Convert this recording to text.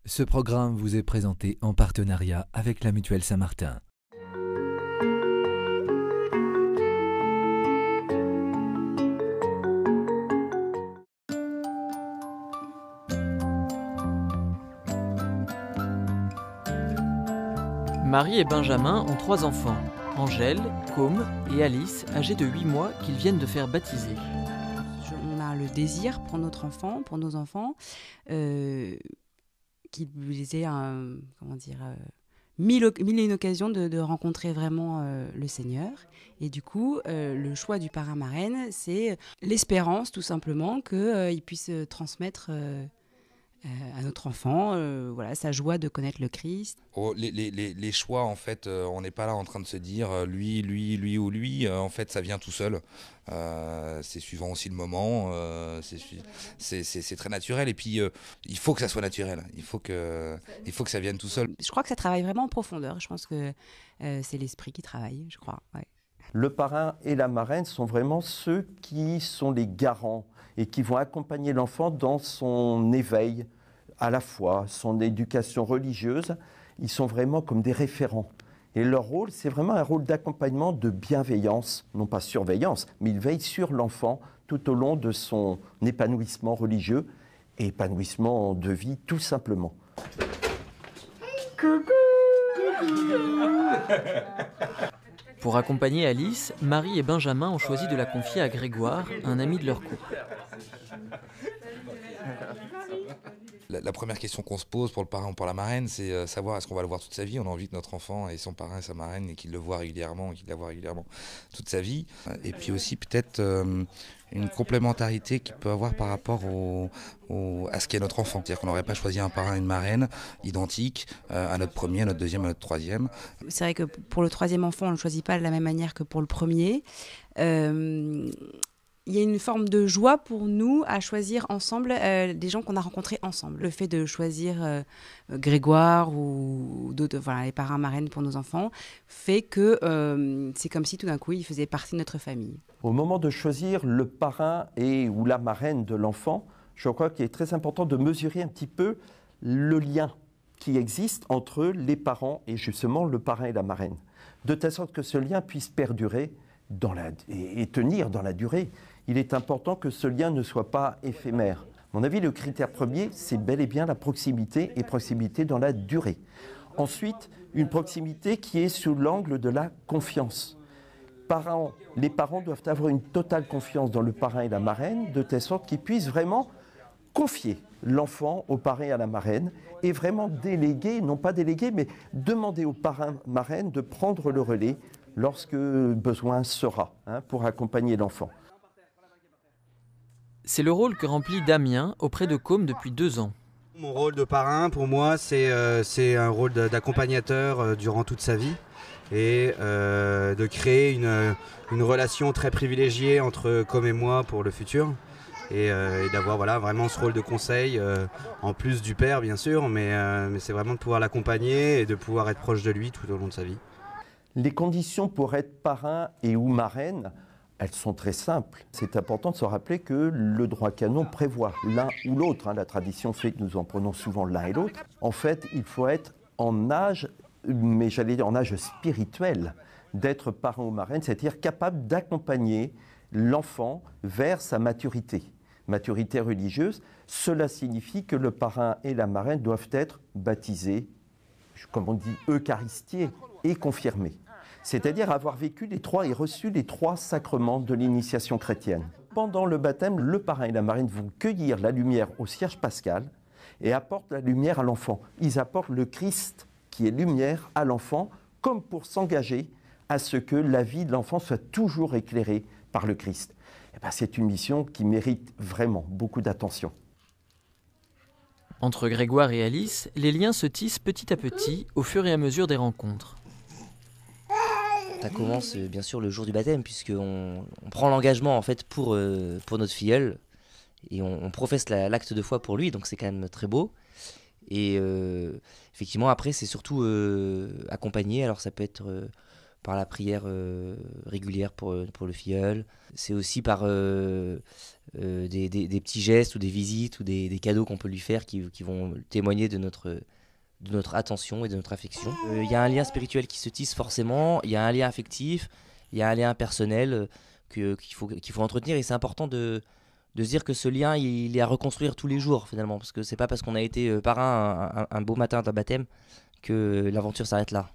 Ce programme vous est présenté en partenariat avec la Mutuelle Saint-Martin. Marie et Benjamin ont 3 enfants, Angèle, Côme et Alice, âgés de 8 mois, qu'ils viennent de faire baptiser. On a le désir pour notre enfant, pour nos enfants, qu'ils aient mille et une occasions de rencontrer vraiment le Seigneur. Et du coup, le choix du parrain-marraine, c'est l'espérance tout simplement qu'il puisse transmettre à notre enfant sa joie de connaître le Christ. Les choix, en fait, on n'est pas là en train de se dire lui ou lui. En fait, ça vient tout seul. C'est suivant aussi le moment. C'est très naturel. Et puis, il faut que ça soit naturel. Il faut que ça vienne tout seul. Je crois que ça travaille vraiment en profondeur. Je pense que c'est l'esprit qui travaille, je crois. Ouais. Le parrain et la marraine sont vraiment ceux qui sont les garants et qui vont accompagner l'enfant dans son éveil à la foi, son éducation religieuse. Ils sont vraiment comme des référents. Et leur rôle, c'est vraiment un rôle d'accompagnement, de bienveillance, non pas surveillance, mais ils veillent sur l'enfant tout au long de son épanouissement religieux et épanouissement de vie, tout simplement. Coucou. Pour accompagner Alice, Marie et Benjamin ont choisi de la confier à Grégoire, un ami de leur couple. La première question qu'on se pose pour le parrain ou pour la marraine, c'est savoir est-ce qu'on va le voir toute sa vie. On a envie que notre enfant ait son parrain et sa marraine et qu'il le voit régulièrement, et qu'il la voit régulièrement toute sa vie. Et puis aussi peut-être une complémentarité qu'il peut avoir par rapport à ce qu'est notre enfant. C'est-à-dire qu'on n'aurait pas choisi un parrain et une marraine identiques à notre premier, à notre deuxième, à notre troisième. C'est vrai que pour le troisième enfant, on ne le choisit pas de la même manière que pour le premier. Il y a une forme de joie pour nous à choisir ensemble des gens qu'on a rencontrés ensemble. Le fait de choisir Grégoire ou d'autres, les parrains marraines pour nos enfants, fait que c'est comme si tout d'un coup, ils faisaient partie de notre famille. Au moment de choisir le parrain ou la marraine de l'enfant, je crois qu'il est très important de mesurer un petit peu le lien qui existe entre les parents et justement le parrain et la marraine, de telle sorte que ce lien puisse perdurer et tenir dans la durée. Il est important que ce lien ne soit pas éphémère. À mon avis, le critère premier, c'est bel et bien la proximité, et proximité dans la durée. Ensuite, une proximité qui est sous l'angle de la confiance. Les parents doivent avoir une totale confiance dans le parrain et la marraine, de telle sorte qu'ils puissent vraiment confier l'enfant au parrain et à la marraine, et vraiment déléguer, non pas déléguer, mais demander au parrain-marraine de prendre le relais lorsque besoin sera, pour accompagner l'enfant. C'est le rôle que remplit Damien auprès de Côme depuis 2 ans. Mon rôle de parrain, pour moi, c'est un rôle d'accompagnateur durant toute sa vie et de créer une relation très privilégiée entre Côme et moi pour le futur et d'avoir vraiment ce rôle de conseil, en plus du père bien sûr, mais c'est vraiment de pouvoir l'accompagner et de pouvoir être proche de lui tout au long de sa vie. Les conditions pour être parrain ou marraine, elles sont très simples. C'est important de se rappeler que le droit canon prévoit l'un ou l'autre. La tradition fait que nous en prenons souvent l'un et l'autre. En fait, il faut être en âge, mais j'allais dire en âge spirituel, d'être parrain ou marraine, c'est-à-dire capable d'accompagner l'enfant vers sa maturité religieuse. Cela signifie que le parrain et la marraine doivent être baptisés, comme on dit, eucharistiés et confirmés. C'est-à-dire avoir vécu et reçu les 3 sacrements de l'initiation chrétienne. Pendant le baptême, le parrain et la marraine vont cueillir la lumière au cierge pascal et apportent la lumière à l'enfant. Ils apportent le Christ qui est lumière à l'enfant, comme pour s'engager à ce que la vie de l'enfant soit toujours éclairée par le Christ. C'est une mission qui mérite vraiment beaucoup d'attention. Entre Grégoire et Alice, les liens se tissent petit à petit au fur et à mesure des rencontres. Ça commence bien sûr le jour du baptême, puisqu'on prend l'engagement en fait pour notre filleul et on professe l'acte de foi pour lui, donc c'est quand même très beau. Et effectivement après c'est surtout accompagné, alors ça peut être par la prière régulière pour le filleul. C'est aussi par des petits gestes ou des visites ou des cadeaux qu'on peut lui faire qui vont témoigner de notre attention et de notre affection. Il y a un lien spirituel qui se tisse forcément, il y a un lien affectif, il y a un lien personnel qu'il faut entretenir, et c'est important de se dire que ce lien, il est à reconstruire tous les jours finalement, parce que c'est pas parce qu'on a été parrain un beau matin d'un baptême que l'aventure s'arrête là.